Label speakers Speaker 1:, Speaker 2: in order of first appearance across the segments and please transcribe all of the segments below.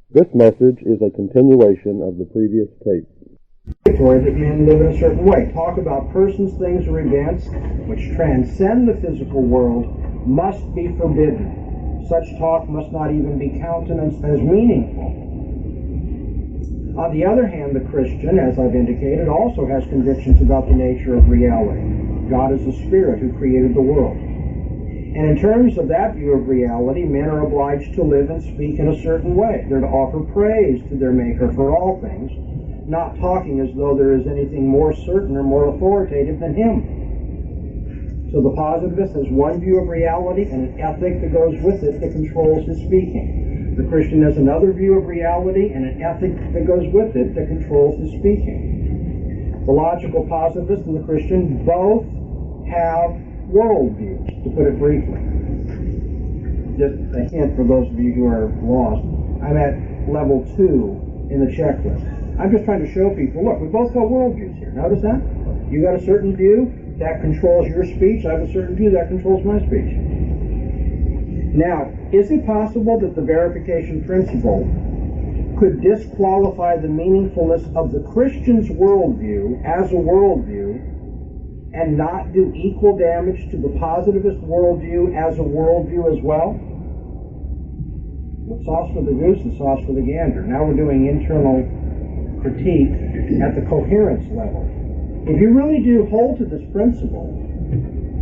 Speaker 1: This message is a continuation of the previous tape.
Speaker 2: That men live in a certain way. Talk about persons, things, or events which transcend the physical world must be forbidden. Such talk must not even be countenanced as meaningful. On the other hand, the Christian, as I've indicated, also has convictions about the nature of reality. God is the Spirit who created the world. And in terms of that view of reality, men are obliged to live and speak in a certain way. They're to offer praise to their Maker for all things, not talking as though there is anything more certain or more authoritative than Him. So the positivist has one view of reality and an ethic that goes with it that controls his speaking. The Christian has another view of reality and an ethic that goes with it that controls his speaking. The logical positivist and the Christian both have worldviews, to put it briefly. Just a hint for those of you who are lost. I'm at level 2 in the checklist. I'm just trying to show people, look, we both got worldviews here. Notice that? You got a certain view, that controls your speech. I have a certain view, that controls my speech. Now, is it possible that the verification principle could disqualify the meaningfulness of the Christian's worldview as a worldview and not do equal damage to the positivist worldview as a worldview as well? The sauce for the goose, the sauce for the gander. Now we're doing internal critique at the coherence level. If you really do hold to this principle,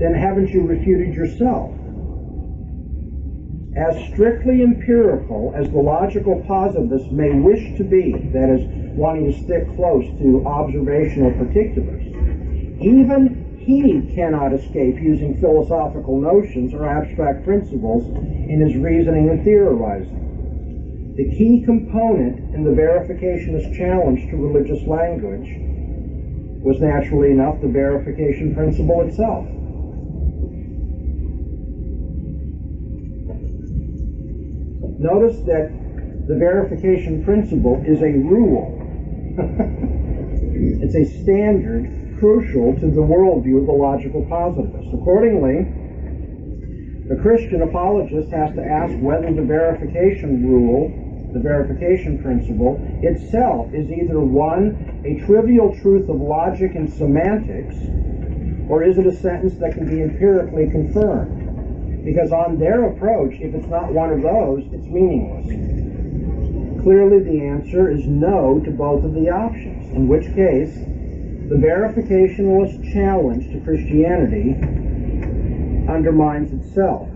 Speaker 2: then haven't you refuted yourself? As strictly empirical as the logical positivist may wish to be, that is, wanting to stick close to observational particulars, even he cannot escape using philosophical notions or abstract principles in his reasoning and theorizing. The key component in the verificationist challenge to religious language was, naturally enough, the verification principle itself. Notice that the verification principle is a rule. It's a standard crucial to the worldview of the logical positivist. Accordingly, the Christian apologist has to ask whether the verification rule, the verification principle, itself is either one, a trivial truth of logic and semantics, or is it a sentence that can be empirically confirmed? Because on their approach, if it's not one of those, it's meaningless. Clearly the answer is no to both of the options, in which case the verificationalist challenge to Christianity undermines itself.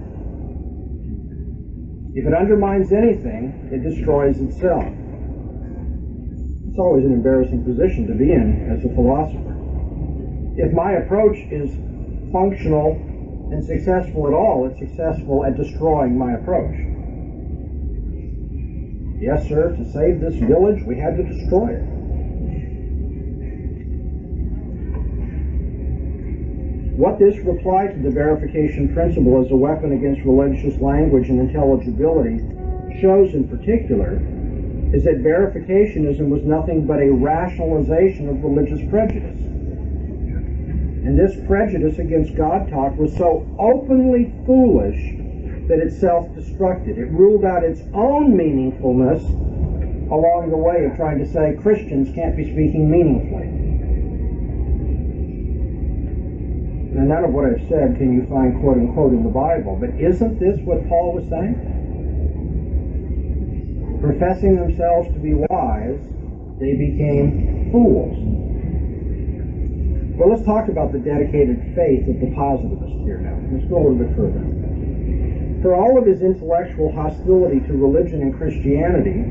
Speaker 2: If it undermines anything, it destroys itself. It's always an embarrassing position to be in as a philosopher. If my approach is functional and successful at all, it's successful at destroying my approach. Yes, sir, to save this village, we had to destroy it. What this reply to the verification principle as a weapon against religious language and intelligibility shows in particular is that verificationism was nothing but a rationalization of religious prejudice. And this prejudice against God talk was so openly foolish that it self-destructed. It ruled out its own meaningfulness along the way of trying to say Christians can't be speaking meaningfully. And none of what I've said can you find quote-unquote in the Bible, but isn't this what Paul was saying? Professing themselves to be wise, they became fools. Well, let's talk about the dedicated faith of the positivist here now. Let's go a little bit further. For all of his intellectual hostility to religion and Christianity,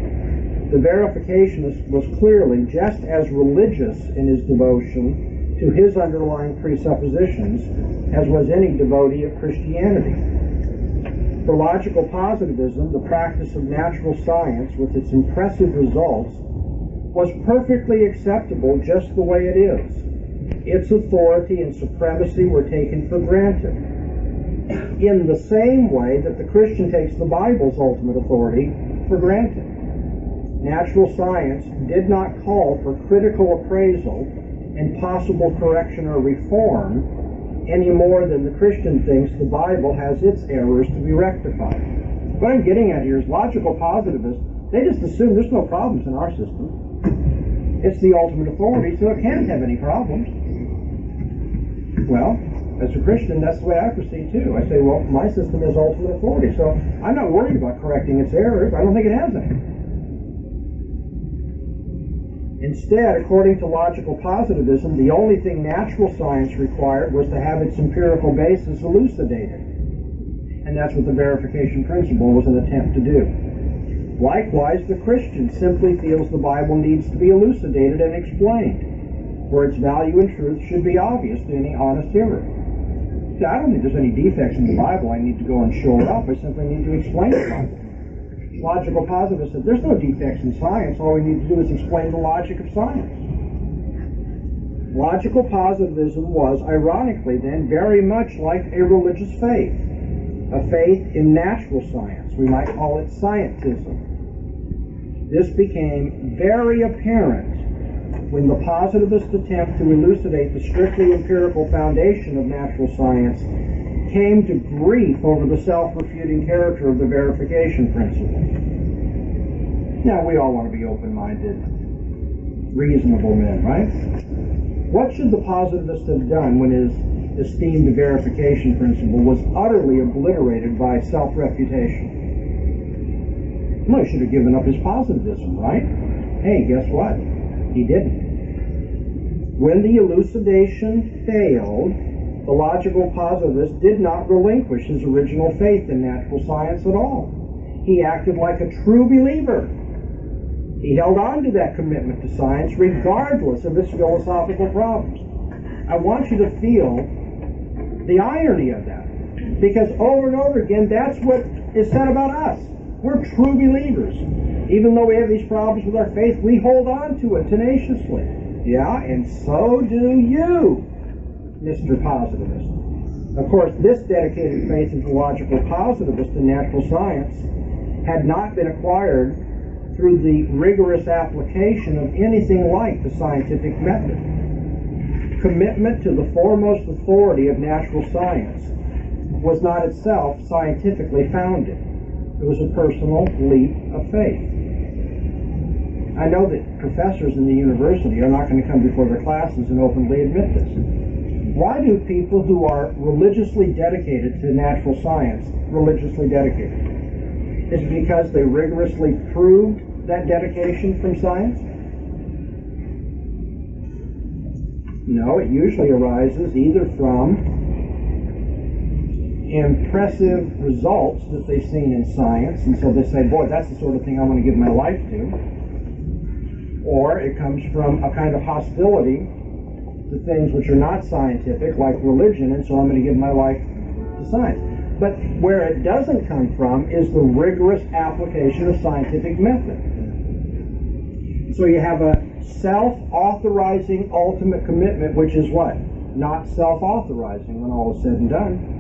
Speaker 2: the verificationist was clearly just as religious in his devotion to his underlying presuppositions as was any devotee of Christianity. For logical positivism, the practice of natural science with its impressive results was perfectly acceptable just the way it is. Its authority and supremacy were taken for granted, in the same way that the Christian takes the Bible's ultimate authority for granted. Natural science did not call for critical appraisal and possible correction or reform any more than the Christian thinks the Bible has its errors to be rectified. What I'm getting at here is logical positivists They just assume there's no problems in our system. It's the ultimate authority, so it can't have any problems. Well, as a Christian, that's the way I proceed too. I say, well, my system is ultimate authority, so I'm not worried about correcting its errors. I don't think it has any. Instead, according to logical positivism, the only thing natural science required was to have its empirical basis elucidated. And that's what the verification principle was an attempt to do. Likewise, the Christian simply feels the Bible needs to be elucidated and explained, where its value and truth should be obvious to any honest hearer. I don't think there's any defects in the Bible I need to go and shore up. I simply need to explain the Bible. Logical positivists said there's no defects in science. All we need to do is explain the logic of science. Logical positivism was, ironically then, very much like a religious faith, a faith in natural science. We might call it scientism. This became very apparent when the positivist attempt to elucidate the strictly empirical foundation of natural science came to grief over the self-refuting character of the verification principle. Now, we all want to be open-minded, reasonable men, right? What should the positivist have done when his esteemed verification principle was utterly obliterated by self-refutation? Well, he should have given up his positivism, right? Hey, guess what? He didn't. When the elucidation failed, the logical positivist did not relinquish his original faith in natural science at all. He acted like a true believer. He held on to that commitment to science regardless of its philosophical problems. I want you to feel the irony of that, because over and over again, that's what is said about us. We're true believers. Even though we have these problems with our faith, we hold on to it tenaciously. Yeah, and so do you, Mr. Positivist. Of course, this dedicated faith of the logical positivist in natural science had not been acquired through the rigorous application of anything like the scientific method. Commitment to the foremost authority of natural science was not itself scientifically founded. It was a personal leap of faith. I know that professors in the university are not going to come before their classes and openly admit this. Why do people who are religiously dedicated to natural science religiously dedicated? Is it because they rigorously proved that dedication from science? No, it usually arises either from impressive results that they've seen in science, and so they say, boy, that's the sort of thing I want to give my life to. Or it comes from a kind of hostility to things which are not scientific, like religion, and so I'm going to give my life to science. But where it doesn't come from is the rigorous application of scientific method. So you have a self-authorizing ultimate commitment, which is what? Not self-authorizing when all is said and done.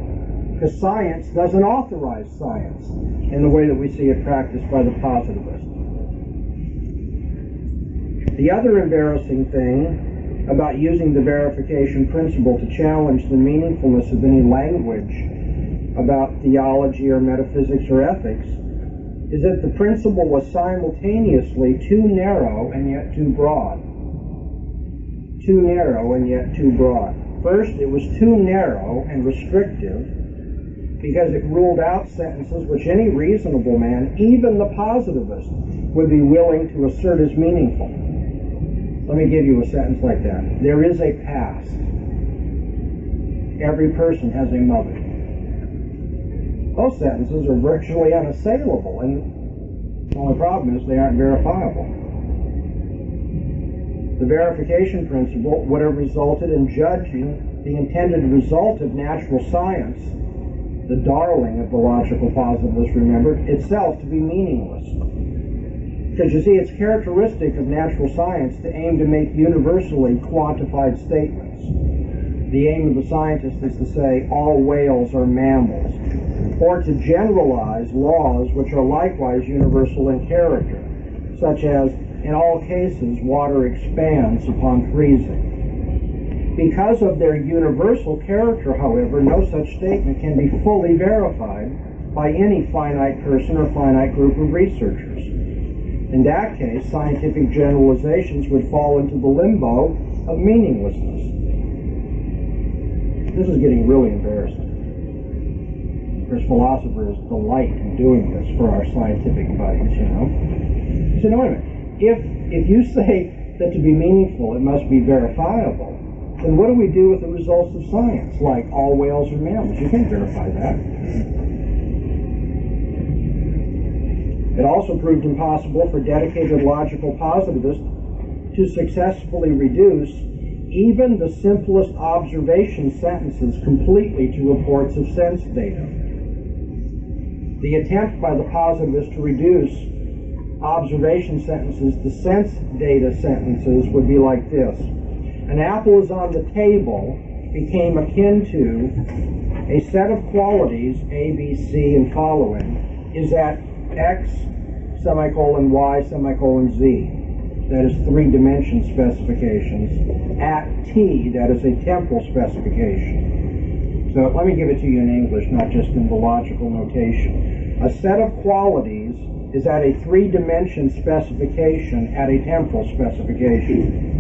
Speaker 2: Because science doesn't authorize science in the way that we see it practiced by the positivist. The other embarrassing thing about using the verification principle to challenge the meaningfulness of any language about theology or metaphysics or ethics is that the principle was simultaneously too narrow and yet too broad. Too narrow and yet too broad. First, it was too narrow and restrictive because it ruled out sentences which any reasonable man, even the positivist, would be willing to assert as meaningful. Let me give you a sentence like that. There is a past. Every person has a mother. Those sentences are virtually unassailable, and the only problem is they aren't verifiable. The verification principle would have resulted in judging the intended result of natural science, the darling of the logical positivists, remember, itself to be meaningless. Because you see, it's characteristic of natural science to aim to make universally quantified statements. The aim of the scientist is to say all whales are mammals, or to generalize laws which are likewise universal in character, such as, in all cases, water expands upon freezing. Because of their universal character, however, no such statement can be fully verified by any finite person or finite group of researchers. In that case, scientific generalizations would fall into the limbo of meaninglessness. This is getting really embarrassing. There's philosophers delight in doing this for our scientific buddies, you know. You say, no, wait a minute. If you say that to be meaningful it must be verifiable, then what do we do with the results of science, like all whales are mammals? You can't verify that. It also proved impossible for dedicated logical positivists to successfully reduce even the simplest observation sentences completely to reports of sense data. The attempt by the positivists to reduce observation sentences to sense data sentences would be like this. An apple is on the table became akin to a set of qualities, A, B, C, and following, is at X, semicolon, Y, semicolon, Z. That is three-dimension specifications. At T, that is a temporal specification. So let me give it to you in English, not just in the logical notation. A set of qualities is at a three-dimension specification at a temporal specification.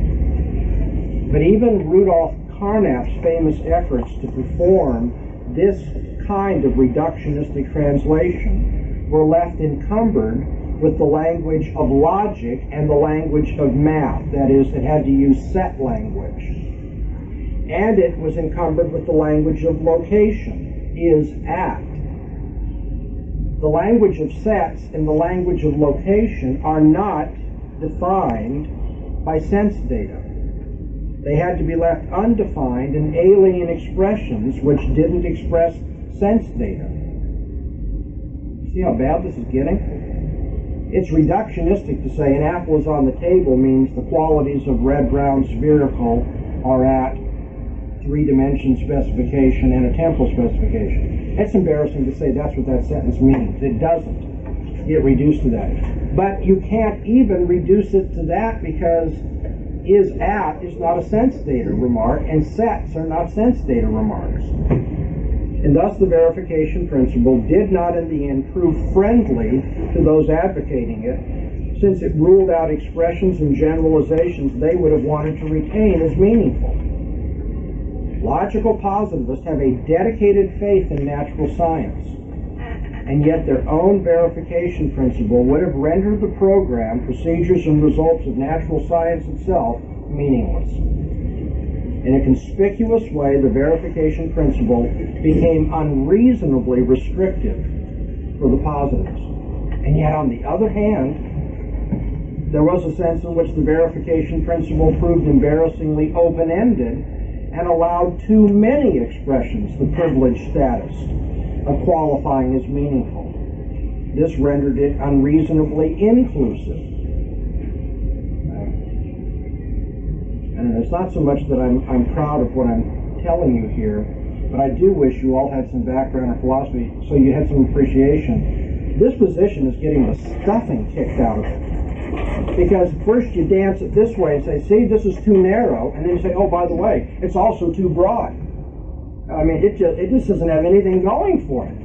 Speaker 2: But even Rudolf Carnap's famous efforts to perform this kind of reductionistic translation were left encumbered with the language of logic and the language of math. That is, it had to use set language. And it was encumbered with the language of location, is at. The language of sets and the language of location are not defined by sense data. They had to be left undefined in alien expressions which didn't express sense data. See how bad this is getting? It's reductionistic to say an apple is on the table means the qualities of red, brown, spherical are at three-dimension specification and a temporal specification. It's embarrassing to say that's what that sentence means. It doesn't get reduced to that. But you can't even reduce it to that because is at is not a sense data remark and sets are not sense data remarks. And thus the verification principle did not in the end prove friendly to those advocating it, since it ruled out expressions and generalizations they would have wanted to retain as meaningful. Logical positivists have a dedicated faith in natural science, and yet their own verification principle would have rendered the program, procedures, and results of natural science itself meaningless. In a conspicuous way, the verification principle became unreasonably restrictive for the positivists. And yet, on the other hand, there was a sense in which the verification principle proved embarrassingly open-ended and allowed too many expressions the privileged status of qualifying as meaningful. This rendered it unreasonably inclusive. And it's not so much that I'm proud of what I'm telling you here, but I do wish you all had some background in philosophy so you had some appreciation. This position is getting the stuffing kicked out of it. Because first you dance it this way and say, see, this is too narrow, and then you say, oh, by the way, it's also too broad. I mean, it just doesn't have anything going for it.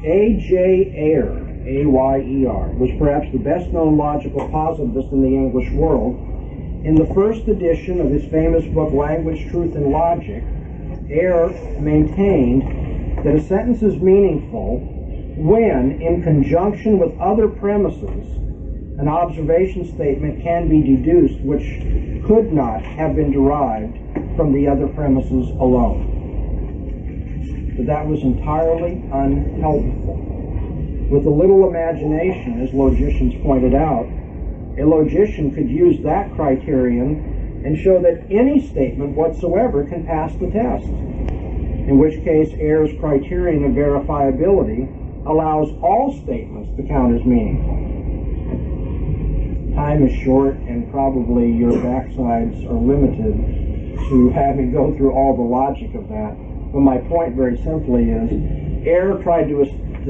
Speaker 2: A.J. Ayer, A-Y-E-R, was perhaps the best-known logical positivist in the English world. In the first edition of his famous book, Language, Truth, and Logic, Ayer maintained that a sentence is meaningful when, in conjunction with other premises, an observation statement can be deduced which could not have been derived from the other premises alone. But that was entirely unhelpful. With a little imagination, as logicians pointed out, a logician could use that criterion and show that any statement whatsoever can pass the test, in which case Ayer's criterion of verifiability allows all statements to count as meaningful. Time is short, and probably your backsides are limited to having go through all the logic of that. But my point very simply is, Ayer tried to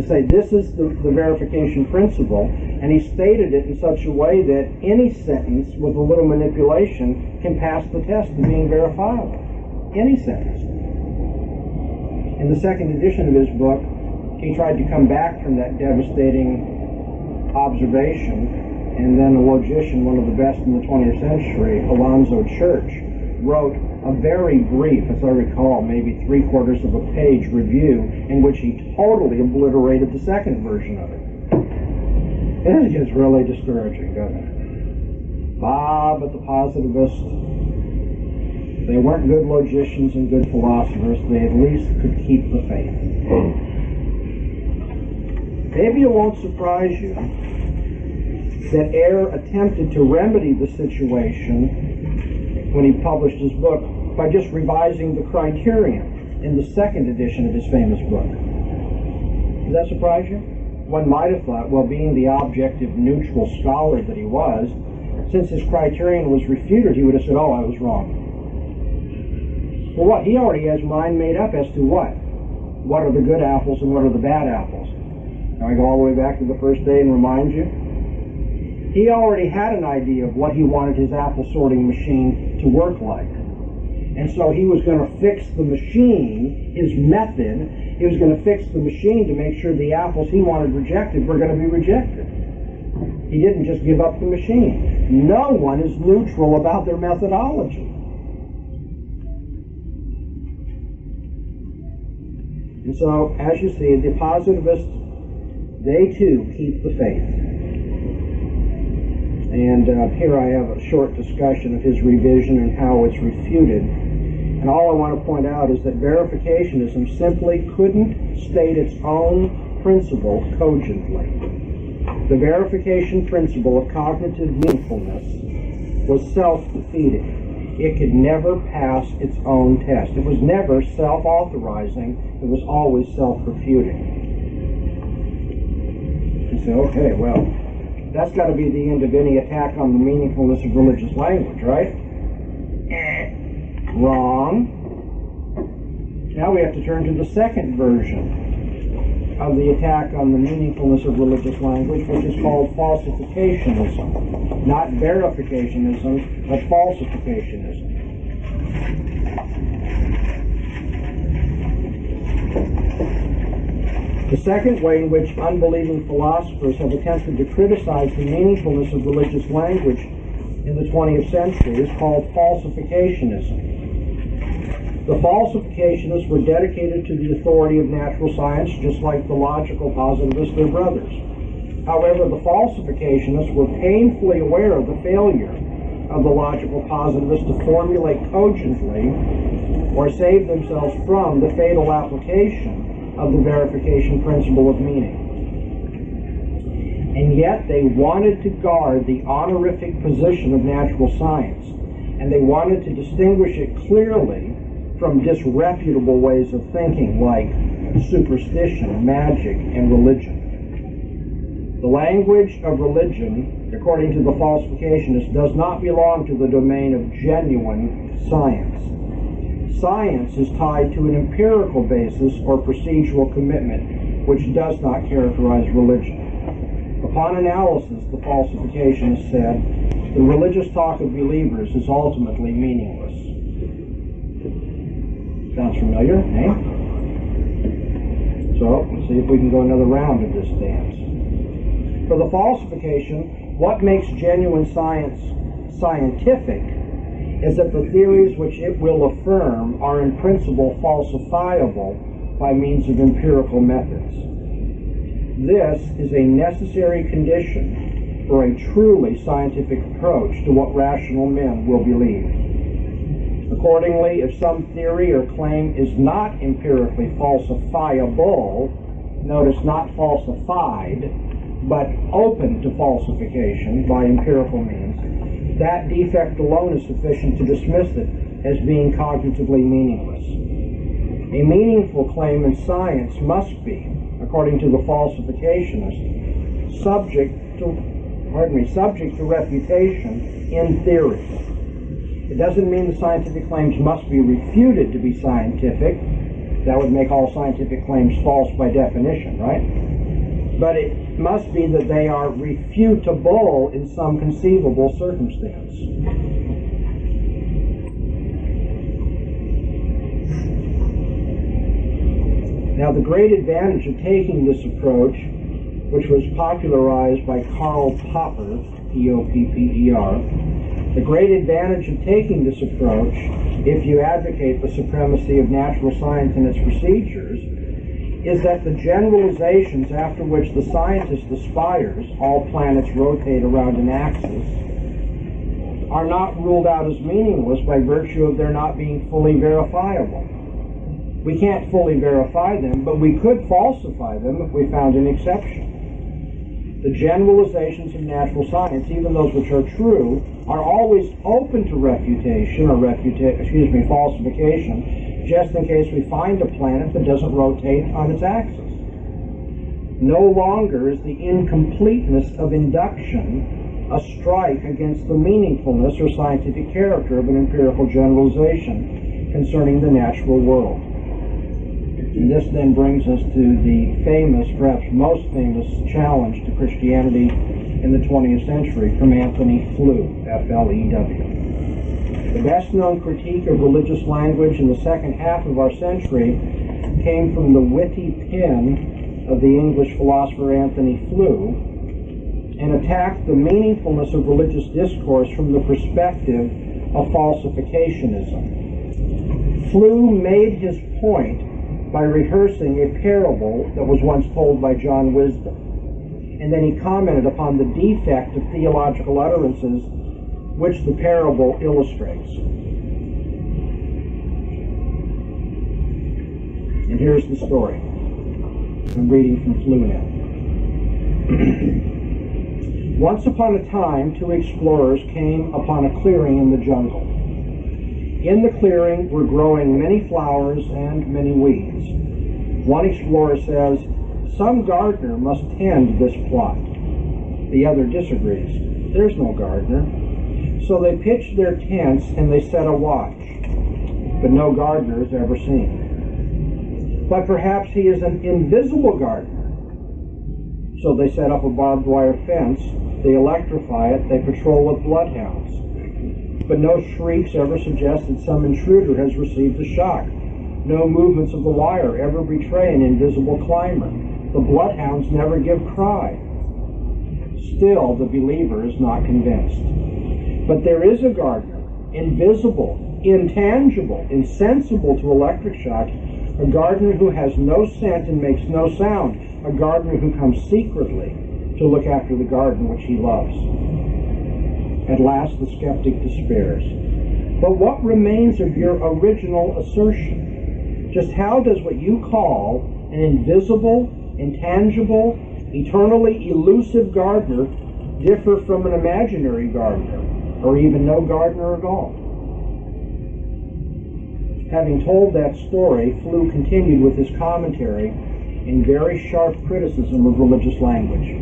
Speaker 2: say this is the verification principle, and he stated it in such a way that any sentence with a little manipulation can pass the test of being verifiable. Any sentence. In the second edition of his book, he tried to come back from that devastating observation, and then a logician, one of the best in the 20th century, Alonzo Church, wrote a very brief, as I recall, maybe 3/4 of a page review in which he totally obliterated the second version of it. It gets really discouraging, doesn't it? But the positivists, they weren't good logicians and good philosophers. They at least could keep the faith. Maybe it won't surprise you that Eyre attempted to remedy the situation when he published his book by just revising the criterion in the second edition of his famous book. Does that surprise you? One might have thought, well, being the objective, neutral scholar that he was, since his criterion was refuted, he would have said, oh, I was wrong. Well, what? He already has mind made up as to what? What are the good apples and what are the bad apples? Now I go all the way back to the first day and remind you. He already had an idea of what he wanted his apple sorting machine to work like. And so he was going to fix the machine, his method. He was going to fix the machine to make sure the apples he wanted rejected were going to be rejected. He didn't just give up the machine. No one is neutral about their methodology. And so, as you see, the positivists, they too keep the faith. And here I have a short discussion of his revision and how it's refuted. And all I want to point out is that verificationism simply couldn't state its own principle cogently. The verification principle of cognitive meaningfulness was self-defeating. It could never pass its own test. It was never self-authorizing. It was always self-refuting. You say, okay, well, that's got to be the end of any attack on the meaningfulness of religious language, right? Wrong. Now we have to turn to the second version of the attack on the meaningfulness of religious language, which is called falsificationism. Not verificationism, but falsificationism. The second way in which unbelieving philosophers have attempted to criticize the meaningfulness of religious language in the 20th century is called falsificationism. The falsificationists were dedicated to the authority of natural science, just like the logical positivists, their brothers. However, the falsificationists were painfully aware of the failure of the logical positivists to formulate cogently or save themselves from the fatal application of the verification principle of meaning. And yet they wanted to guard the honorific position of natural science, and they wanted to distinguish it clearly from disreputable ways of thinking like superstition, magic, and religion. The language of religion, according to the falsificationists, does not belong to the domain of genuine science. Science is tied to an empirical basis or procedural commitment, which does not characterize religion. Upon analysis, the falsificationists said, the religious talk of believers is ultimately meaningless. Sounds familiar, eh? So, let's see if we can go another round of this dance. For the falsification, what makes genuine science scientific is that the theories which it will affirm are in principle falsifiable by means of empirical methods. This is a necessary condition for a truly scientific approach to what rational men will believe. Accordingly, if some theory or claim is not empirically falsifiable, notice not falsified, but open to falsification by empirical means, that defect alone is sufficient to dismiss it as being cognitively meaningless. A meaningful claim in science must be, according to the falsificationist, subject to refutation in theory. It doesn't mean the scientific claims must be refuted to be scientific. That would make all scientific claims false by definition, right? But it must be that they are refutable in some conceivable circumstance. Now, the great advantage of taking this approach which was popularized by Karl Popper, P-O-P-P-E-R. The great advantage of taking this approach, if you advocate the supremacy of natural science and its procedures, is that the generalizations after which the scientist aspires, all planets rotate around an axis, are not ruled out as meaningless by virtue of their not being fully verifiable. We can't fully verify them, but we could falsify them if we found an exception. The generalizations of natural science, even those which are true, are always open to refutation or falsification, just in case we find a planet that doesn't rotate on its axis. No longer is the incompleteness of induction a strike against the meaningfulness or scientific character of an empirical generalization concerning the natural world. And this then brings us to the famous, perhaps most famous, challenge to Christianity in the 20th century from Anthony Flew, F-L-E-W. The best-known critique of religious language in the second half of our century came from the witty pen of the English philosopher Anthony Flew and attacked the meaningfulness of religious discourse from the perspective of falsificationism. Flew made his point by rehearsing a parable that was once told by John Wisdom, and then he commented upon the defect of theological utterances which the parable illustrates. And here's the story. I'm reading from Flew now. Once upon a time, two explorers came upon a clearing in the jungle. In the clearing were growing many flowers and many weeds. One explorer says, "Some gardener must tend this plot." The other disagrees. "There's no gardener." So they pitched their tents and they set a watch, but no gardener is ever seen. But perhaps he is an invisible gardener. So they set up a barbed wire fence, they electrify it, they patrol with bloodhounds. But no shrieks ever suggest that some intruder has received a shock. No movements of the wire ever betray an invisible climber. The bloodhounds never give cry. Still, the believer is not convinced. But there is a gardener, invisible, intangible, insensible to electric shock, a gardener who has no scent and makes no sound, a gardener who comes secretly to look after the garden which he loves. At last the skeptic despairs. But what remains of your original assertion? Just how does what you call an invisible, intangible, eternally elusive gardener differ from an imaginary gardener, or even no gardener at all? Having told that story, Flew continued with his commentary in very sharp criticism of religious language.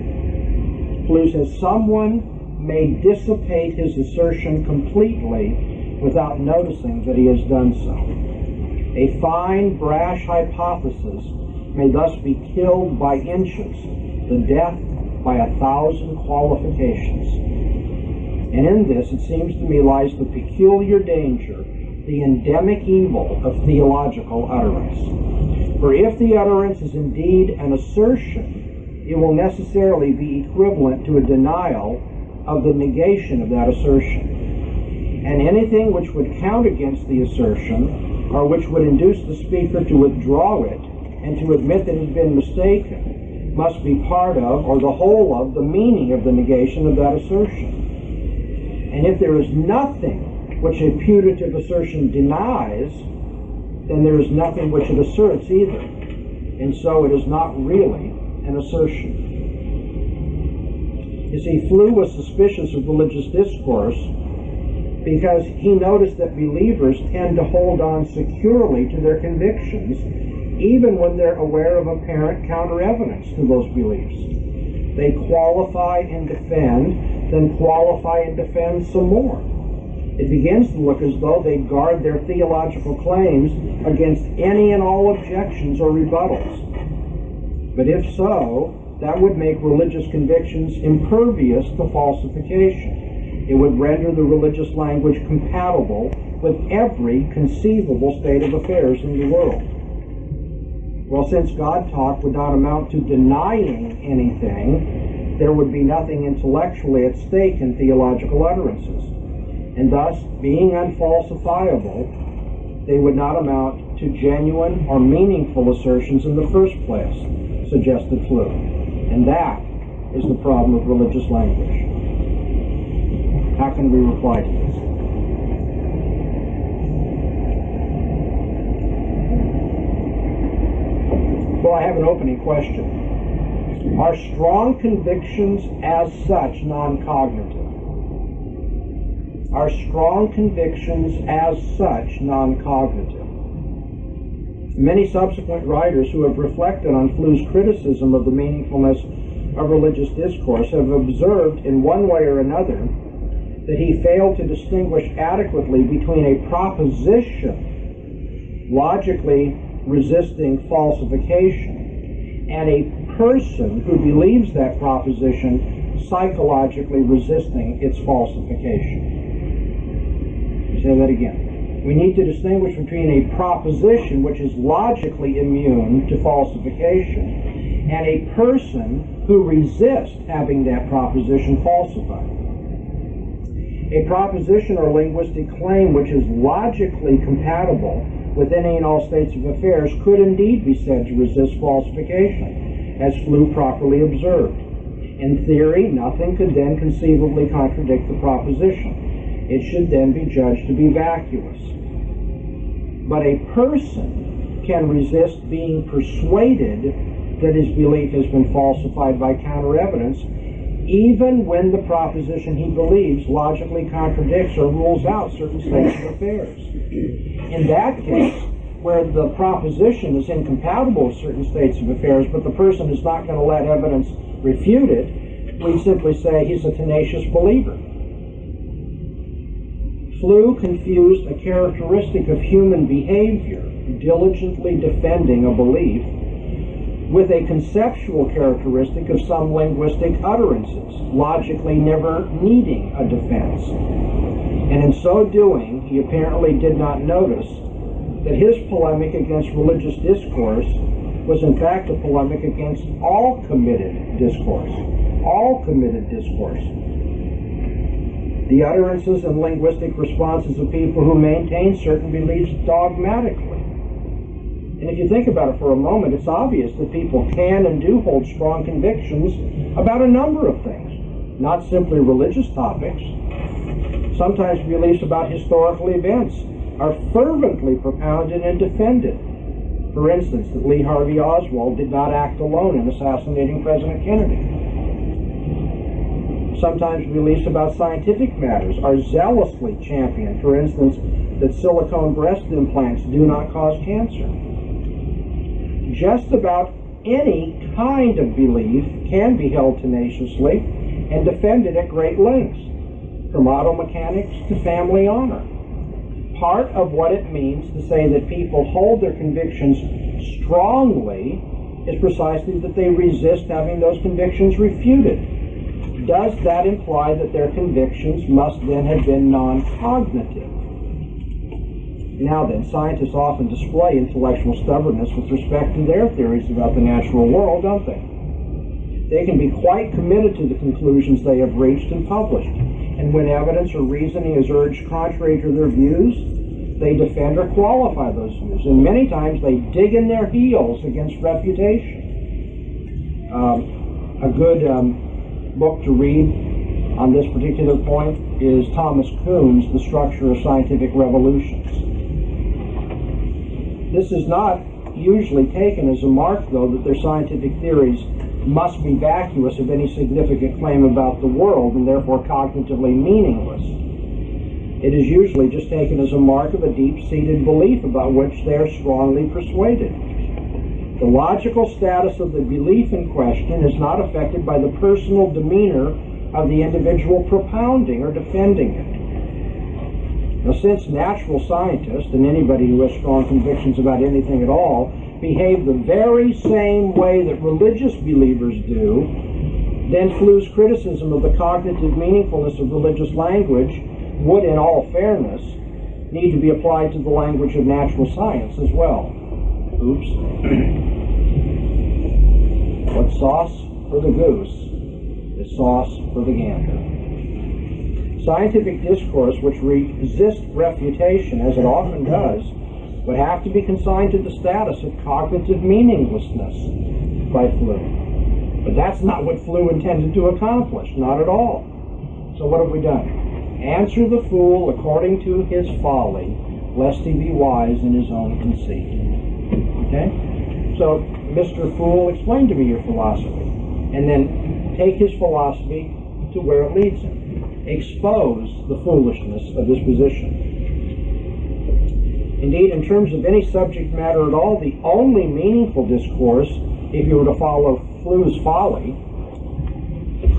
Speaker 2: Flew says, "Someone may dissipate his assertion completely without noticing that he has done so. A fine, brash hypothesis may thus be killed by inches, the death by 1,000 qualifications. And in this, it seems to me, lies the peculiar danger, the endemic evil of theological utterance. For if the utterance is indeed an assertion, it will necessarily be equivalent to a denial of the negation of that assertion. And anything which would count against the assertion, or which would induce the speaker to withdraw it and to admit that it had been mistaken, must be part of, or the whole of, the meaning of the negation of that assertion. And if there is nothing which a putative assertion denies, then there is nothing which it asserts either. And so it is not really an assertion." You see, Flew was suspicious of religious discourse because he noticed that believers tend to hold on securely to their convictions even when they're aware of apparent counter-evidence to those beliefs. They qualify and defend, then qualify and defend some more. It begins to look as though they guard their theological claims against any and all objections or rebuttals. But if so, that would make religious convictions impervious to falsification. It would render the religious language compatible with every conceivable state of affairs in the world. Well, since God talk would not amount to denying anything, there would be nothing intellectually at stake in theological utterances. And thus, being unfalsifiable, they would not amount to genuine or meaningful assertions in the first place, suggested Flew. And that is the problem of religious language. How can we reply to this? Well, I have an opening question. Are strong convictions as such non-cognitive? Are strong convictions as such non-cognitive? Many subsequent writers who have reflected on Flew's criticism of the meaningfulness of religious discourse have observed in one way or another that he failed to distinguish adequately between a proposition logically resisting falsification and a person who believes that proposition psychologically resisting its falsification. I'll say that again. We need to distinguish between a proposition which is logically immune to falsification and a person who resists having that proposition falsified. A proposition or linguistic claim which is logically compatible with any and all states of affairs could indeed be said to resist falsification, as Flew properly observed. In theory, nothing could then conceivably contradict the proposition. It should then be judged to be vacuous. But a person can resist being persuaded that his belief has been falsified by counter-evidence, even when the proposition he believes logically contradicts or rules out certain states of affairs. In that case, where the proposition is incompatible with certain states of affairs, but the person is not going to let evidence refute it, we simply say he's a tenacious believer. Flew confused a characteristic of human behavior, diligently defending a belief, with a conceptual characteristic of some linguistic utterances, logically never needing a defense. And in so doing, he apparently did not notice that his polemic against religious discourse was in fact a polemic against all committed discourse. All committed discourse. The utterances and linguistic responses of people who maintain certain beliefs dogmatically. And if you think about it for a moment, it's obvious that people can and do hold strong convictions about a number of things, not simply religious topics. Sometimes beliefs about historical events are fervently propounded and defended. For instance, that Lee Harvey Oswald did not act alone in assassinating President Kennedy. Sometimes beliefs about scientific matters are zealously championed. For instance, that silicone breast implants do not cause cancer. Just about any kind of belief can be held tenaciously and defended at great lengths, from auto mechanics to family honor. Part of what it means to say that people hold their convictions strongly is precisely that they resist having those convictions refuted. Does that imply that their convictions must then have been non-cognitive? Now then, scientists often display intellectual stubbornness with respect to their theories about the natural world, don't they? They can be quite committed to the conclusions they have reached and published, and when evidence or reasoning is urged contrary to their views, they defend or qualify those views, and many times they dig in their heels against refutation. A good book to read on this particular point is Thomas Kuhn's The Structure of Scientific Revolutions. This is not usually taken as a mark, though, that their scientific theories must be vacuous of any significant claim about the world and therefore cognitively meaningless. It is usually just taken as a mark of a deep-seated belief about which they are strongly persuaded. The logical status of the belief in question is not affected by the personal demeanor of the individual propounding or defending it. Now, since natural scientists, and anybody who has strong convictions about anything at all, behave the very same way that religious believers do, then Flew's criticism of the cognitive meaningfulness of religious language would, in all fairness, need to be applied to the language of natural science as well. Oops. sauce for the goose is sauce for the gander. Scientific discourse, which resists refutation, as it often does, would have to be consigned to the status of cognitive meaninglessness by Flew. But that's not what Flew intended to accomplish, not at all. So what have we done? Answer the fool according to his folly, lest he be wise in his own conceit. Okay? So, Mr. Fool, explain to me your philosophy, and then take his philosophy to where it leads him. Expose the foolishness of his position. Indeed, in terms of any subject matter at all, the only meaningful discourse, if you were to follow Flew's folly,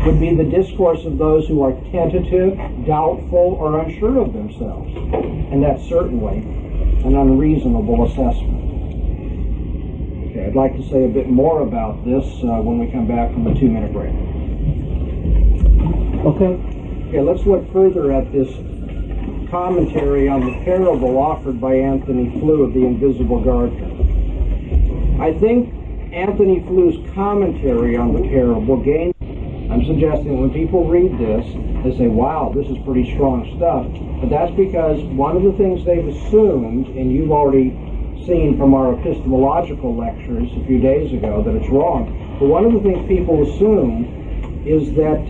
Speaker 2: would be the discourse of those who are tentative, doubtful, or unsure of themselves. And that's certainly an unreasonable assessment. Okay, I'd like to say a bit more about this when we come back from the 2-minute break. Okay, let's look further at this commentary on the parable offered by Anthony Flew of the Invisible Gardener. I think Anthony Flew's commentary on the parable gains. I'm suggesting when people read this, they say, wow, this is pretty strong stuff. But that's because one of the things they've assumed, and you've already seen from our epistemological lectures a few days ago that it's wrong, but one of the things people assume is that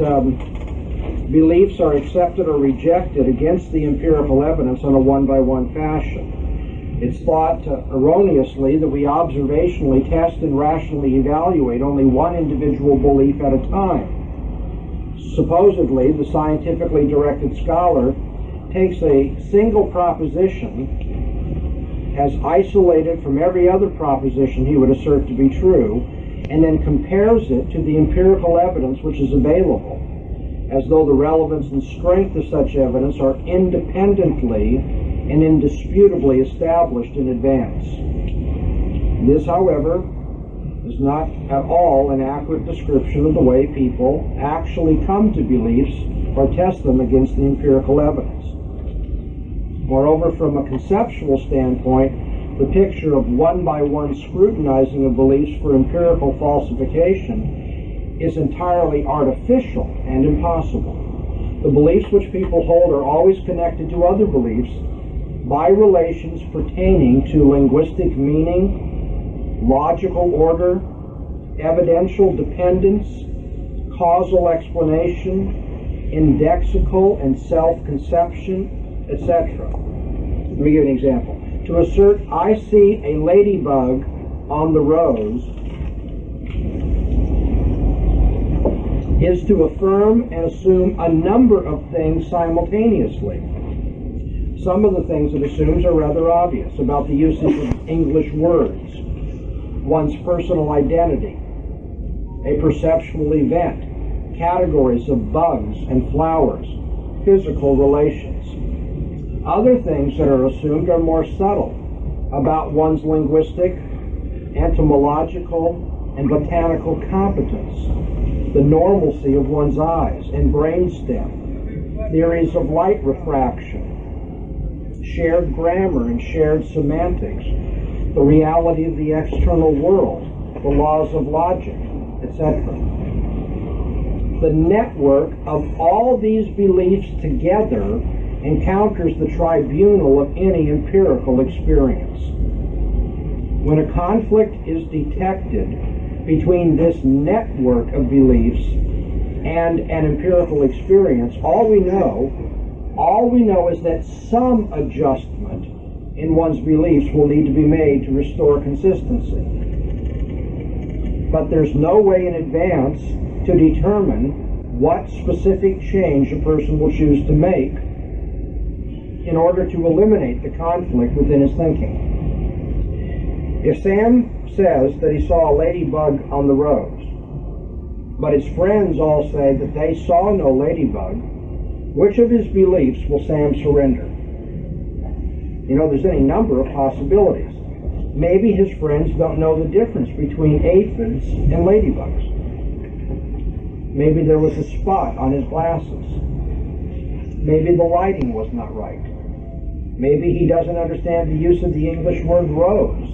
Speaker 2: beliefs are accepted or rejected against the empirical evidence on a one-by-one fashion. It's thought erroneously that we observationally test and rationally evaluate only one individual belief at a time. Supposedly, the scientifically directed scholar takes a single proposition as isolated from every other proposition he would assert to be true, and then compares it to the empirical evidence which is available, as though the relevance and strength of such evidence are independently and indisputably established in advance. This, however, is not at all an accurate description of the way people actually come to beliefs or test them against the empirical evidence. Moreover, from a conceptual standpoint, the picture of one-by-one scrutinizing of beliefs for empirical falsification is entirely artificial and impossible. The beliefs which people hold are always connected to other beliefs by relations pertaining to linguistic meaning, logical order, evidential dependence, causal explanation, indexical and self-conception, etc. Let me give you an example. To assert, I see a ladybug on the rose, is to affirm and assume a number of things simultaneously. Some of the things it assumes are rather obvious about the usage of English words, one's personal identity, a perceptual event, categories of bugs and flowers, physical relations. Other things that are assumed are more subtle, about one's linguistic, entomological, and botanical competence, the normalcy of one's eyes and brainstem, theories of light refraction, shared grammar and shared semantics, the reality of the external world, the laws of logic, etc. The network of all these beliefs together encounters the tribunal of any empirical experience. When a conflict is detected between this network of beliefs and an empirical experience, all we know is that some adjustment in one's beliefs will need to be made to restore consistency. But there's no way in advance to determine what specific change a person will choose to make in order to eliminate the conflict within his thinking. If Sam says that he saw a ladybug on the rose, but his friends all say that they saw no ladybug, which of his beliefs will Sam surrender? You know, there's any number of possibilities. Maybe his friends don't know the difference between aphids and ladybugs. Maybe there was a spot on his glasses. Maybe the lighting was not right. Maybe he doesn't understand the use of the English word rose.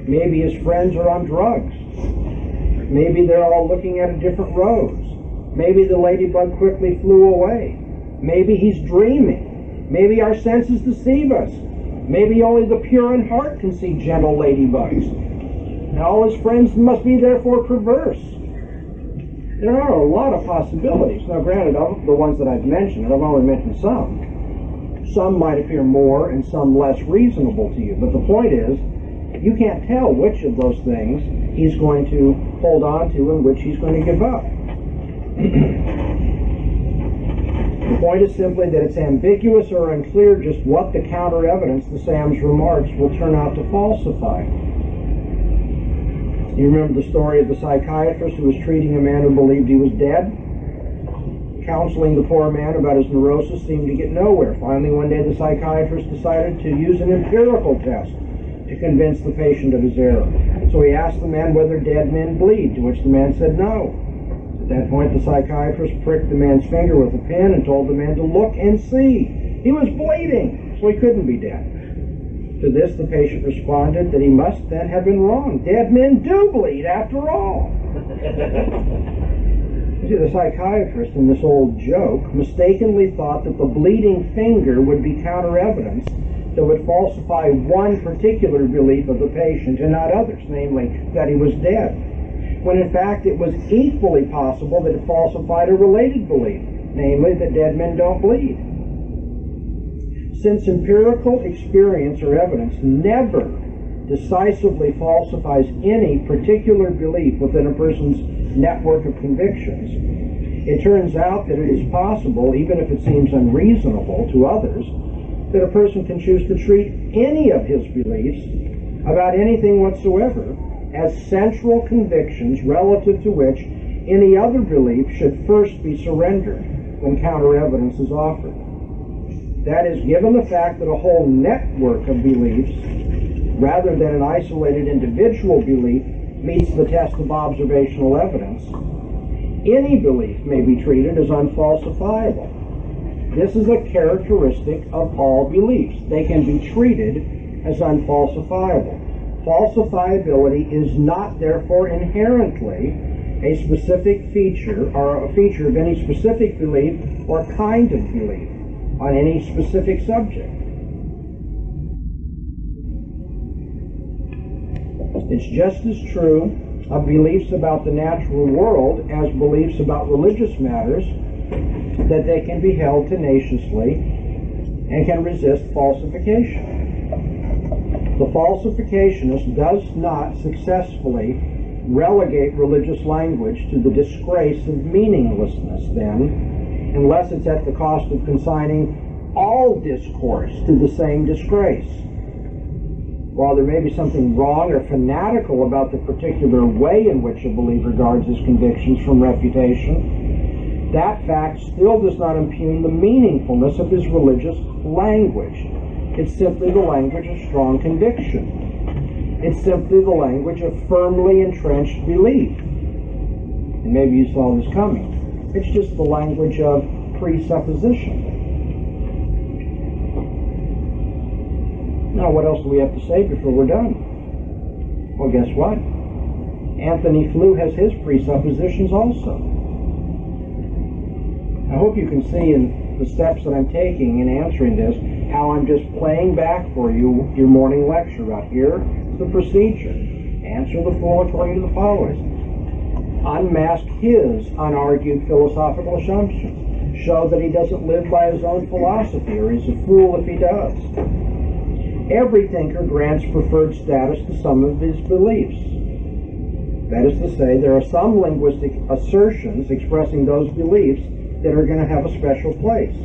Speaker 2: Maybe his friends are on drugs. Maybe they're all looking at a different rose. Maybe the ladybug quickly flew away. Maybe he's dreaming. Maybe our senses deceive us. Maybe only the pure in heart can see gentle ladybugs. And all his friends must be therefore perverse. There are a lot of possibilities. Now granted, of the ones that I've mentioned, and I've only mentioned some might appear more and some less reasonable to you. But the point is, you can't tell which of those things he's going to hold on to and which he's going to give up. The point is simply that it's ambiguous or unclear just what the counter-evidence to Sam's remarks will turn out to falsify. You remember the story of the psychiatrist who was treating a man who believed he was dead? Counseling the poor man about his neurosis seemed to get nowhere. Finally, one day the psychiatrist decided to use an empirical test to convince the patient of his error. So he asked the man whether dead men bleed, to which the man said no. At that point, the psychiatrist pricked the man's finger with a pin and told the man to look and see. He was bleeding, so he couldn't be dead. To this, the patient responded that he must then have been wrong. Dead men do bleed, after all. You see, the psychiatrist in this old joke mistakenly thought that the bleeding finger would be counter-evidence that would falsify one particular belief of the patient and not others, namely, that he was dead, when in fact it was equally possible that it falsified a related belief, namely, that dead men don't bleed. Since empirical experience or evidence never decisively falsifies any particular belief within a person's network of convictions, it turns out that it is possible, even if it seems unreasonable to others, that a person can choose to treat any of his beliefs about anything whatsoever as central convictions relative to which any other belief should first be surrendered when counter-evidence is offered. That is, given the fact that a whole network of beliefs, rather than an isolated individual belief, meets the test of observational evidence, any belief may be treated as unfalsifiable. This is a characteristic of all beliefs. They can be treated as unfalsifiable. Falsifiability is not, therefore, inherently a specific feature or a feature of any specific belief or kind of belief on any specific subject. It's just as true of beliefs about the natural world as beliefs about religious matters that they can be held tenaciously and can resist falsification. The falsificationist does not successfully relegate religious language to the disgrace of meaninglessness, then, unless it's at the cost of consigning all discourse to the same disgrace. While there may be something wrong or fanatical about the particular way in which a believer guards his convictions from refutation, that fact still does not impugn the meaningfulness of his religious language. It's simply the language of strong conviction. It's simply the language of firmly entrenched belief. And maybe you saw this coming. It's just the language of presupposition. Now, what else do we have to say before we're done? Well, guess what? Anthony Flew has his presuppositions also. I hope you can see in the steps that I'm taking in answering this how I'm just playing back for you your morning lecture. Right here is the procedure. Answer the fool according to the followers. Unmask his unargued philosophical assumptions. Show that he doesn't live by his own philosophy, or he's a fool if he does. Every thinker grants preferred status to some of his beliefs. That is to say, there are some linguistic assertions expressing those beliefs that are going to have a special place.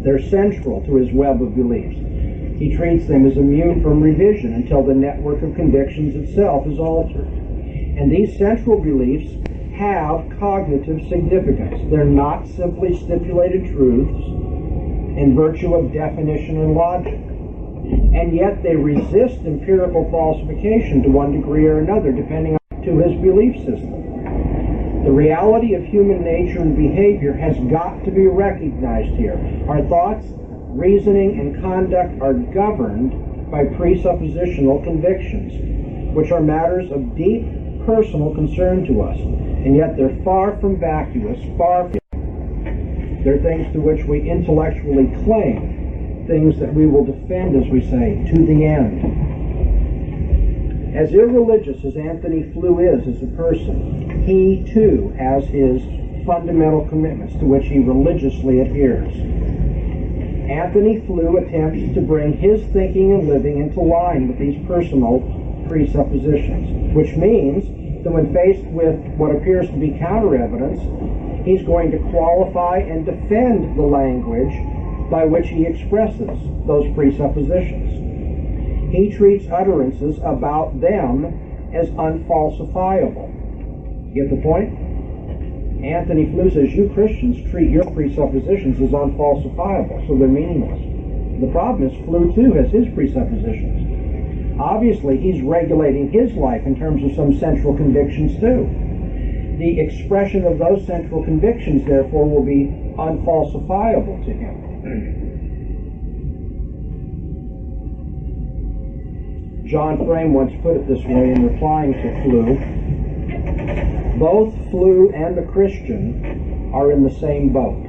Speaker 2: They're central to his web of beliefs. He treats them as immune from revision until the network of convictions itself is altered. And these central beliefs have cognitive significance. They're not simply stipulated truths in virtue of definition and logic. And yet they resist empirical falsification to one degree or another, depending on his belief system. The reality of human nature and behavior has got to be recognized here. Our thoughts, reasoning, and conduct are governed by presuppositional convictions, which are matters of deep personal concern to us. And yet they're far from vacuous, far from... They're things to which we intellectually cling, things that we will defend, as we say, to the end. As irreligious as Anthony Flew is as a person, he too has his fundamental commitments to which he religiously adheres. Anthony Flew attempts to bring his thinking and living into line with these personal presuppositions, which means that when faced with what appears to be counter-evidence, he's going to qualify and defend the language by which he expresses those presuppositions. He treats utterances about them as unfalsifiable. Get the point? Anthony Flew says you Christians treat your presuppositions as unfalsifiable, so they're meaningless. The problem is Flew too has his presuppositions. Obviously, he's regulating his life in terms of some central convictions too. The expression of those central convictions, therefore, will be unfalsifiable to him. John Frame once put it this way in replying to Flew: both Flew and the Christian are in the same boat.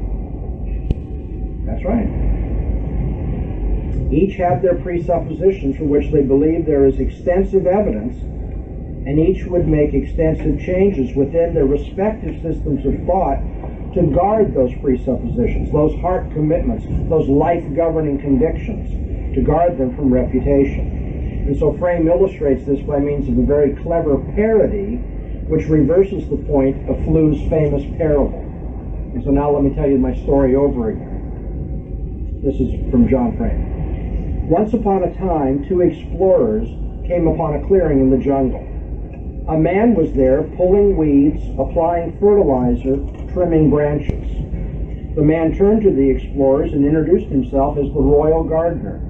Speaker 2: That's right. Each have their presuppositions for which they believe there is extensive evidence, and each would make extensive changes within their respective systems of thought to guard those presuppositions, those heart commitments, those life-governing convictions, to guard them from refutation. And so Frame illustrates this by means of a very clever parody which reverses the point of Flew's famous parable. And so now let me tell you my story over again. This is from John Frame. Once upon a time, two explorers came upon a clearing in the jungle. A man was there pulling weeds, applying fertilizer, trimming branches. The man turned to the explorers and introduced himself as the royal gardener.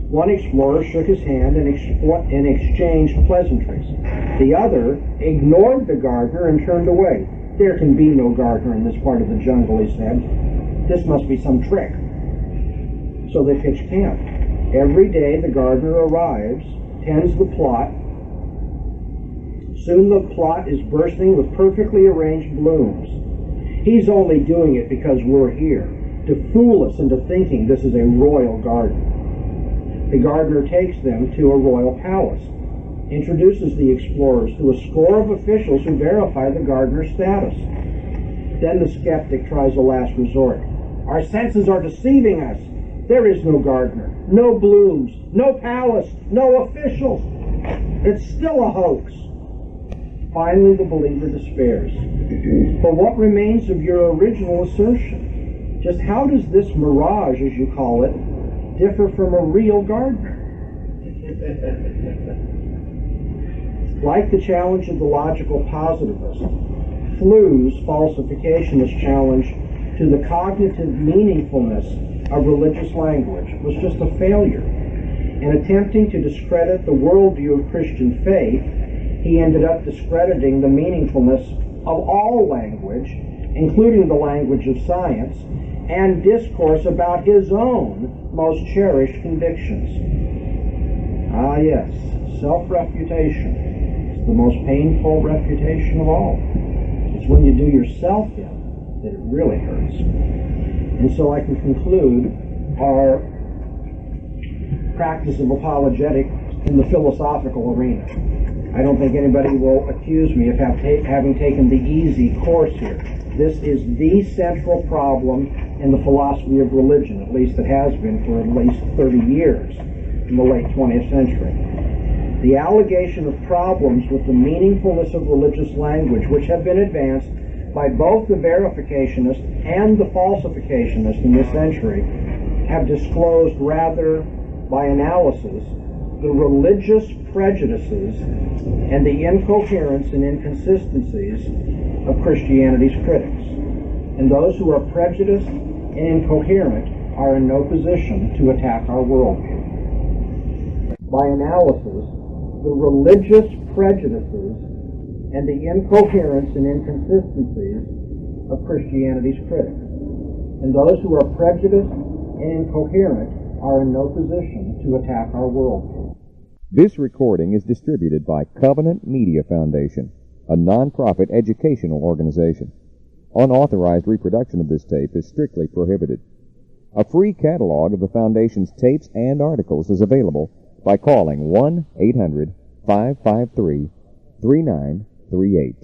Speaker 2: One explorer shook his hand and exchanged pleasantries. The other ignored the gardener and turned away. There can be no gardener in this part of the jungle, he said. This must be some trick. So they pitched camp. Every day the gardener arrives, tends the plot. Soon the plot is bursting with perfectly arranged blooms. He's only doing it because we're here, to fool us into thinking this is a royal garden. The gardener takes them to a royal palace, introduces the explorers to a score of officials who verify the gardener's status. Then the skeptic tries a last resort. Our senses are deceiving us. There is no gardener, no blooms, no palace, no officials. It's still a hoax. Finally, the believer despairs. For what remains of your original assertion? Just how does this mirage, as you call it, differ from a real gardener? Like the challenge of the logical positivist, Flew's falsificationist challenge to the cognitive meaningfulness of religious language was just a failure. In attempting to discredit the worldview of Christian faith, he ended up discrediting the meaningfulness of all language, including the language of science, and discourse about his own most cherished convictions. Ah yes, self-refutation is the most painful refutation of all. It's when you do yourself in that it really hurts. And so I can conclude our practice of apologetics in the philosophical arena. I don't think anybody will accuse me of having taken the easy course here. This is the central problem in the philosophy of religion, at least it has been for at least 30 years in the late 20th century. The allegation of problems with the meaningfulness of religious language, which have been advanced by both the verificationist and the falsificationist in this century, have disclosed rather by analysis the religious prejudices and the incoherence and inconsistencies of Christianity's critics. And those who are prejudiced and incoherent are in no position to attack our worldview. By analysis, the religious prejudices and the incoherence and inconsistencies of Christianity's critics. And those who are prejudiced and incoherent are in no position to attack our worldview.
Speaker 3: This recording is distributed by Covenant Media Foundation, a non-profit educational organization. Unauthorized reproduction of this tape is strictly prohibited. A free catalog of the Foundation's tapes and articles is available by calling 1-800-553-3938.